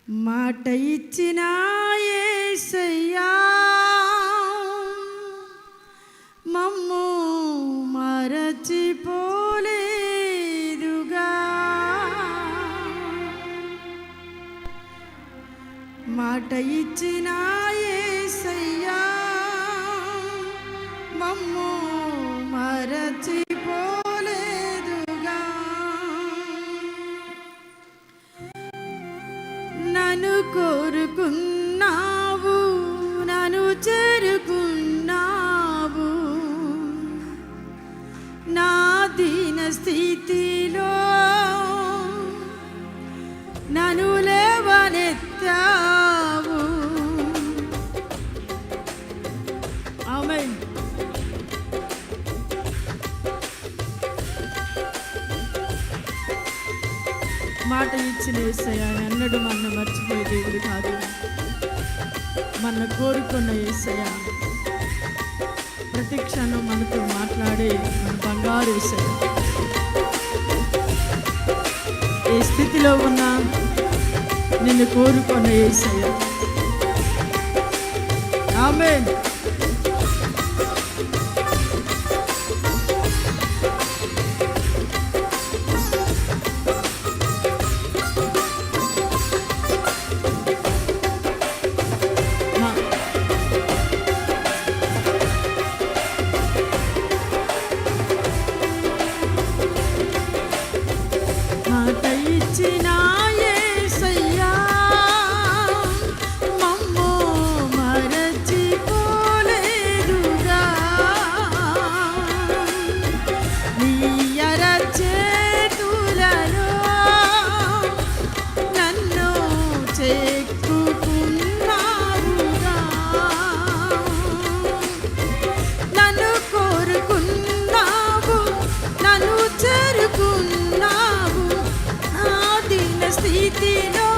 మాట ఇచ్చిన యేసయ్యా మమ్ము మరచిపోలేదుగా. మాట ఇచ్చిన యేసయ్యా మమ్ము మరచిపోలేదుగా. నన్ను కోరుకున్నావు, నన్ను చేరుకున్నావు. నా దీన స్థితిలో నన్ను లేవనెత్తావు. ఆమేన్. మాట ఇచ్చిన యేసయ్య అన్నడు మన మర్చిపోయే దేవుడు కాదు. మన కోరుకున్న యేసయ్య ప్రతి క్షణం మనతో మాట్లాడే మన బంగారు యేసయ్య. ఏ స్థితిలో ఉన్నా నిన్ను కోరుకున్న యేసయ్య. ఆమేన్. మాట ఇచ్చిన యేసయ్యా మమ్ము మరచిపోలేదుగా. నీ అరచేతులలో నన్ను చెక్కుకున్నావుగా. నన్ను కోరుకున్నావు, నన్ను చేరుకున్నావు. స్థితిలో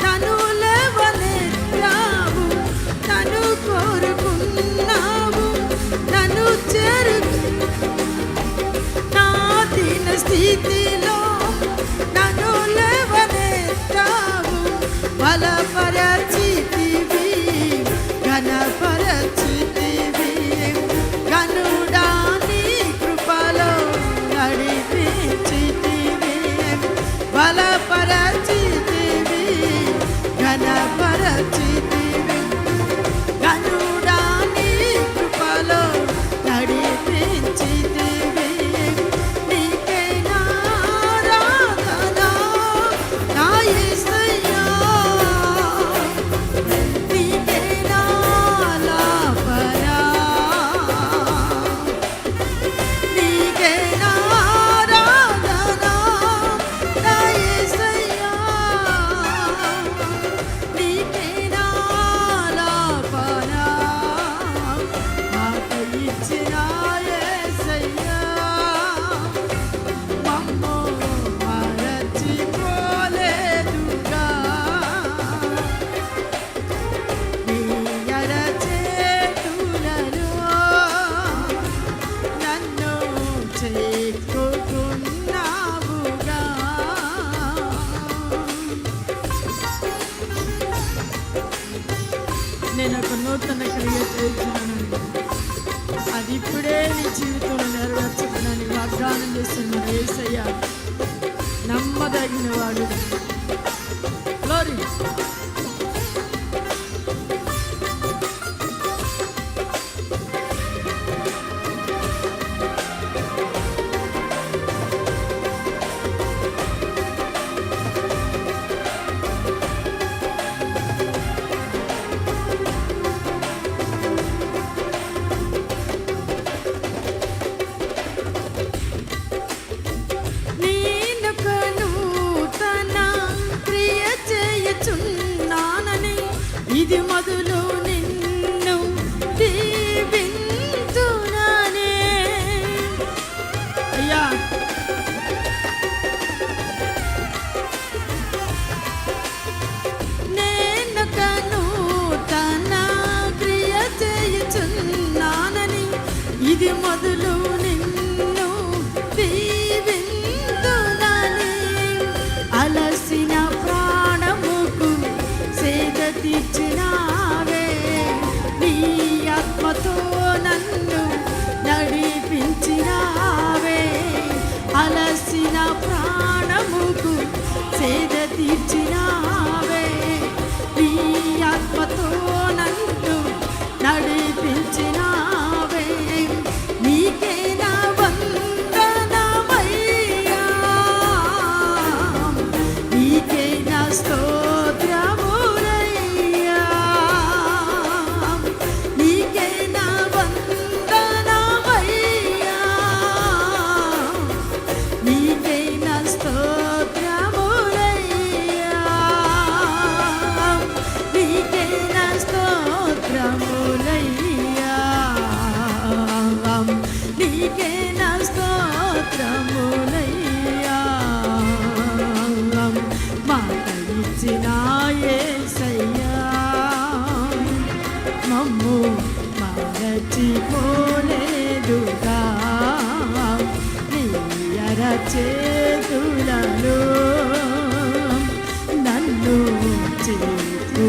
తను లేవనెత్తావు. తను కోరుకున్నావు, నన్ను నా దీన స్థితిలో నన్ను లేవనెత్తావు. బలపరచితివి, ఘనపరచితివి. గనుడా నీ కృపలో నడిపించితివి. బలపరచితివి, ఘనపరచితివి. గనుడా నీ కృపలో నడిపించితివి. నీకే నా ఆరాధన నా యేసయ్యా. నీకే నా ఆలాపన. నీకే నా ఆరాధన నా యేసయ్యా. నీకే నా ఆలాపన. మాట ఇచ్చిన యేసయ్యా మమ్ము మరచిపోలేదుగా. నీ అరచేతులలో నన్ను చెక్కుకున్నావుగా. నేను ఒక నూతన క్రియ చేస్తున్నాను. అది ఇప్పుడే నీ జీవితంలో నెరవేర్చబడని వాగ్దానం చేస్తున్న యేసయ్య నమ్మదగిన వాడు. గ్లోరీ. నీనొక నూతన మమ్ము మరచిపోలేదుగా నీ అరచేతులలో నన్ను చేరుకున్నావుగా,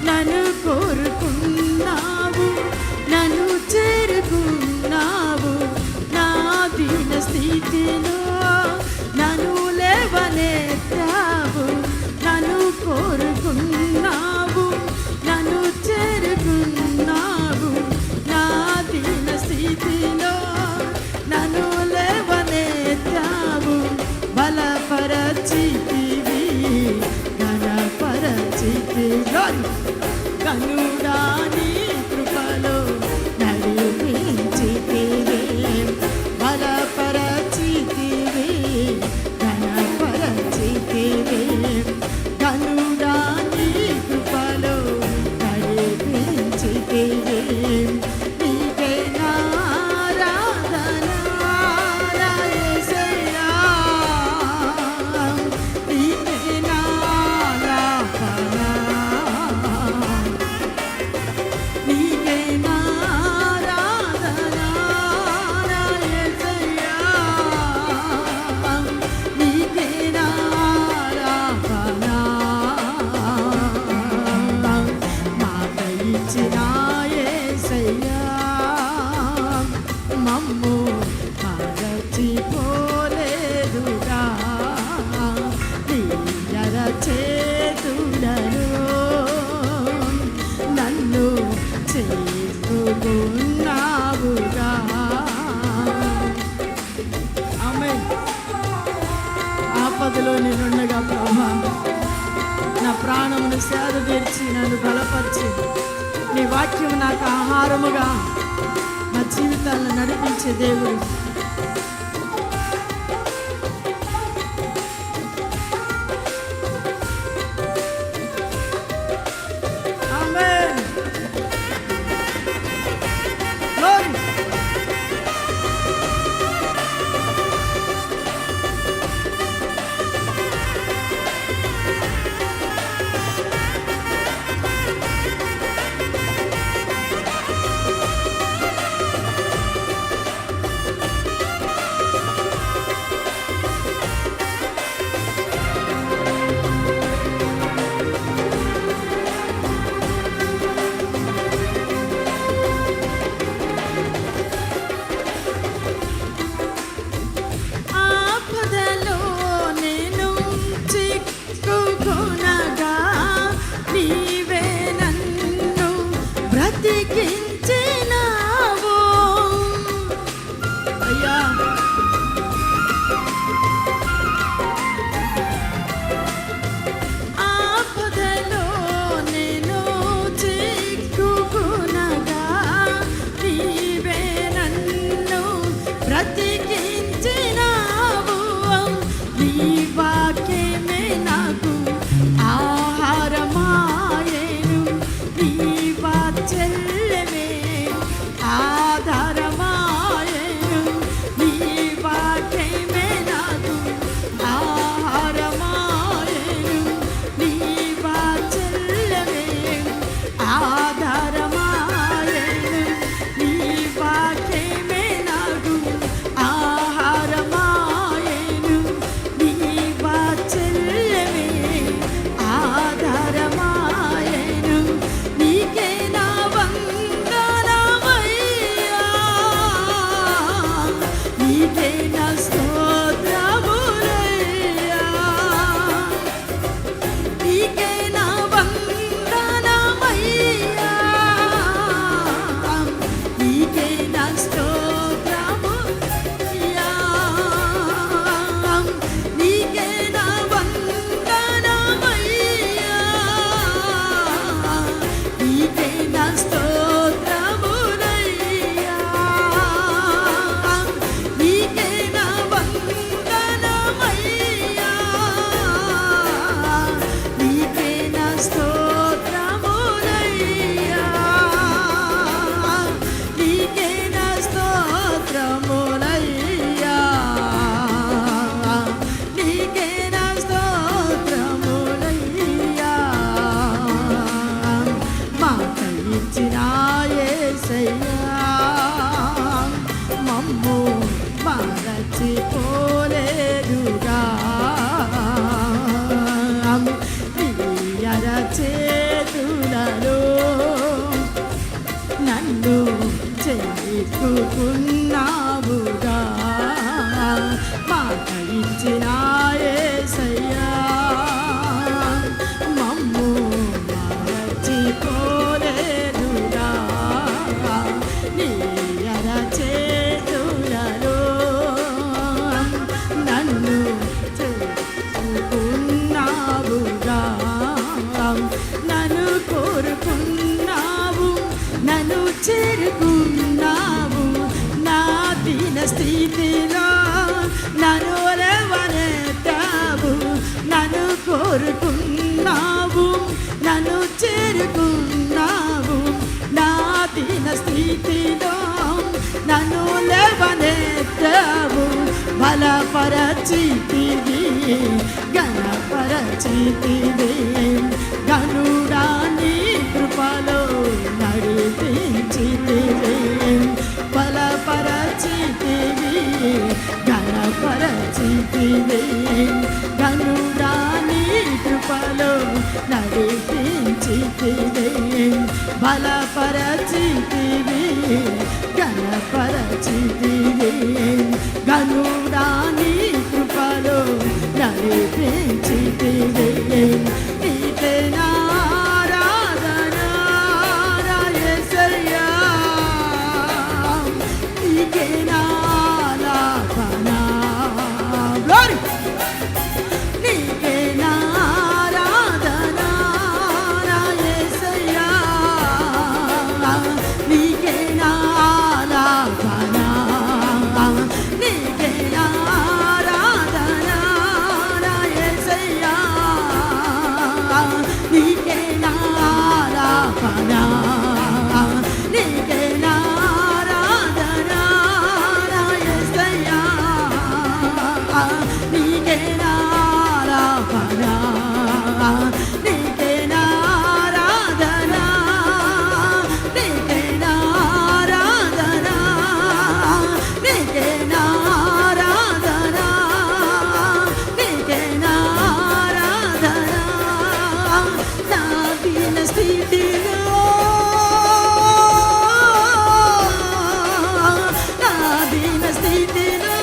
నన్ను కోరుకున్నావు, నన్ను చేరుకున్నావు. నా దీన స్థితిలో నన్ను లేవనెత్తావు, నన్ను కోరుకున్నావు, నన్ను చేరుకున్నావు. నా దీన స్థితిలో నన్ను లేవనెత్తావు. బలపరచితివి, ఘనపరచితివి, కనుడా నీ కృపలో నడిపించితివి. బలపరచితివి, ఘనపరచితివి, కనుడా నీ కృపలో నడిపించితివి. నీకే నా ఆరాధన నా యేసయ్యా, నీకే నా ఆలాపన, నీకే నా ఆరాధన నా యేసయ్యా, నీకే నా ఆలాపన. మాట ఇచ్చిన యేసయ్యా, మమ్ము మరచిపోలేదుగా నీ అరచేతులలో నన్ను చేరుకున్నావుగా. ఆమేన్. ఆపదలో నేనుండగా ప్రభా, నా ప్రాణమును సేద తీర్చి నన్ను బలపరిచి నీ వాక్యం నాకు ఆహారముగా నా జీవితాలను నడిపించే దేవుడు. ఆమేన్. Glory. ఆపదలో నేను చిక్కుకొనగా నీవే నన్ను బ్రతికించినావు అయ్యా. ఆపదలో నేను చిక్కుకొనగా నీవే నన్ను బ్రతికించినావు. నీ వాక్యమే నాకు ఆహారమాయెను, నీ వాత్సల్యమే ఆధారమాయెను. నీ వాక్యమే నాకు ఆహారమాయెను, నీ వాత్సల్యమే ఆధారమాయెను. నీ వాక్యమే నాకు ఆహారమాయెను, నీ వాత్సల్యమే చేతులలో నన్ను చేర్చుకున్నావుగా మాట ఇచ్చిన యేసయ్యా మమ్ము మరచిపోలేదుగా నీ అరచేతులలో నన్ను చేర్చుకున్నావుగా నన్ను కోరుకున్నావు నన్ను చేరుకున్నావు నా దీన స్థితిలో నన్ను లేవనెత్తావు నన్ను కోరుకున్నావు నన్ను చేరుకున్నావు నా దీన స్థితిలో నన్ను లేవనెత్తావు బలపరచితివి ఘనపరచితివి గనుడా నీ కృపలో నడిపించితివి బలపరచితివి ఘనపరచితివి గనుడా నీ కృపలో నడిపించితివి బలపరచితివి ఘనపరచితివి గనుడా నీ కృపలో నడిపించితివి నీకే నా ఆరాధన యేసయ్యా నీకే నా ఆరాధన గ్లోరీ నీకే నా ఆరాధన యేసయ్యా నీకే నా ఆరాధన నీకే నా ఆరాధన యేసయ్యా నీకే నా ఆరాధన నీకే నా ఆరాధన యేసయ్యా నీకే నా ఆరాధన నీకే నా ఆరాధన నీకే నా ఆరాధన నీకే నా ఆరాధన నీకే నా ఆరాధన నా దీన స్థితిలో నా దీన స్థితిలో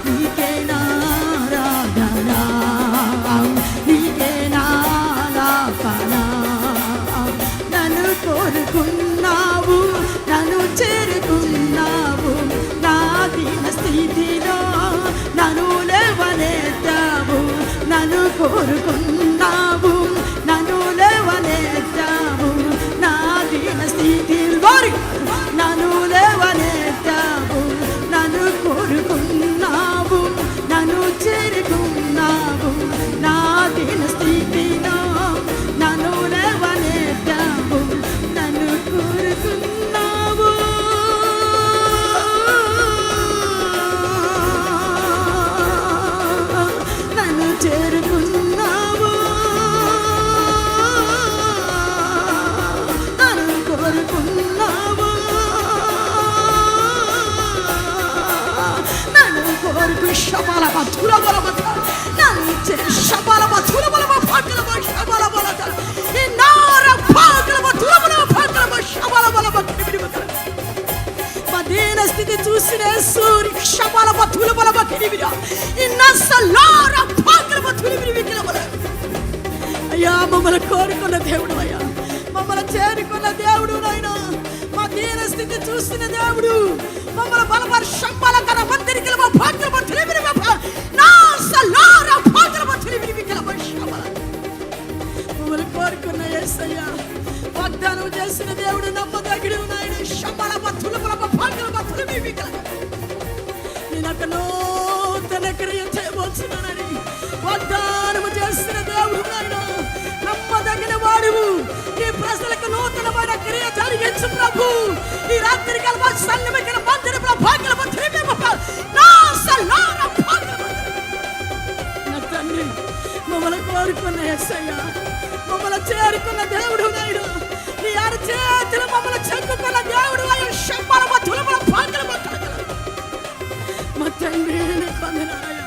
నీకే నా ఆరాధన నీకే నా ఆలాపన నన్ను కోరుకున్నావు నన్ను చేరుకున్నావు నా దీన స్థితిలో నన్ను లేవనెత్తావు నన్ను కోరుకున్నావు నన్ను లేవనెత్తావు నా దీన స్థితిలో నన్ను లేవనెత్తావు నన్ను కోరుకున్నావు నన్ను చేరుకున్నావు నా దీన స్థితిలో నన్ను లేవనెత్తావు నన్ను కోరుకున్నావు నన్ను చేరుకున్నావు నన్ను కోరుకున్నావు నన్ను కోరుకు శబాల బతుల బల బత నన్ను శబాల బతుల బల పాకల శబాల బల ఈ నార పాకల బతుల బల పాకల శబాల బల బక్కి మదీన స్థితి చూసిన సూరి శబాల బతుల బల బక్కి ఈ నసలార పాకల బతుల బిరివికల బల అయ్యా మమ్మల్ని కోరుకున్న దేవుడు అయ్యా మమ్మల్ని చేరుకున్న దేవుడు నాయనా మా దీన స్థితి చూసిన దేవుడు మమ్మల్ని బలపర శంబల కన మందిరికల పాకల బతుల బిరివ నసలార పాకల బతుల బిరివికల శబాల మమ్మల్ని కోరుకున్న యేసయ్యా వాగ్దానం చేసిన దేవుడు నమ్మదగిన నాయన శంబల బతుల బల పాకల బతుల బిరివికల నేనొక నూతన క్రియ చేయబోతున్నానని వాగ్దానం చేసిన దేవుడు నాయన నమ్మదగిన వాడువు ఈ ప్రజలకు నూతనమైన క్రియ జరిగించు ప్రభు ఈ రాత్రి కాల సన్నిహిత మందిరంలో భాగ్యల నా తండ్రి మమ్మల్ని కోరుకున్న యేసయ్యా మమ్మల్ని చేరుకున్న దేవుడు నాయుడు నీ అరచేతులు మమ్మల్ని చెక్కుకున్న దేవుడు శంబల బతుల భాగ్యల వందనాలయ్యా.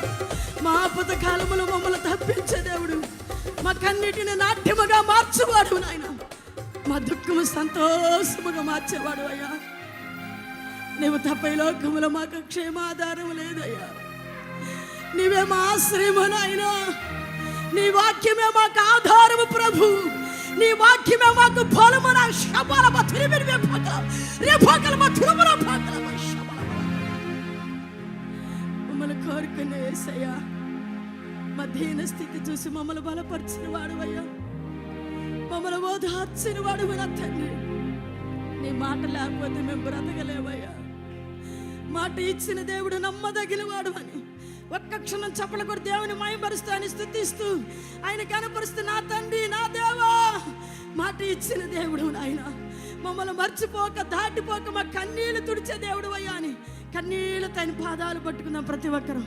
మా ఆపద కాలములో మమ్మల్ని తప్పించే దేవుడు, మా కన్నిటిని నాట్యముగా మార్చేవాడు నాయన, మా దుఃఖము సంతోషముగా మార్చేవాడు అయ్యా. నీవు తప్ప ఈ లోకములో మాకు క్షేమాధారం లేదయ్యా. నీవే మా ఆశ్రయము నాయనా, నీ వాక్యమే మాకు ఆధారము ప్రభు, నీ వాక్యమే మాకు బలము. నా శబల మతురి మిరివే పకల రేపకల మతురుమర పకల శబల మమ్మల్ని కోరుకునే యేసయ్యా, మా దీన స్థితి చూసి మమ్మల్ని బలపరిచిన వాడువయ్యా, మమ్మల్ని ఓదార్చిన వాడు నా తండ్రి. నీ మాట లేకపోతే మేము బ్రతకలేవయ్యా. మాట ఇచ్చిన దేవుడు నమ్మదగిన వాడు అని ఒక్క క్షణం చప్పలు కూడా దేవుని మహిమపరుస్తూ ఆయన స్తుతిస్తూ ఆయన కనపరుస్తూ, నా తండ్రి నా దేవా, మాట ఇచ్చిన దేవుడు ఆయన, మమ్మల్ని మర్చిపోక దాటిపోక మా కన్నీళ్లు తుడిచే దేవుడు అయ్యా అని కన్నీళ్లతో ఆయన పాదాలు పట్టుకున్నాం ప్రతి ఒక్కరం.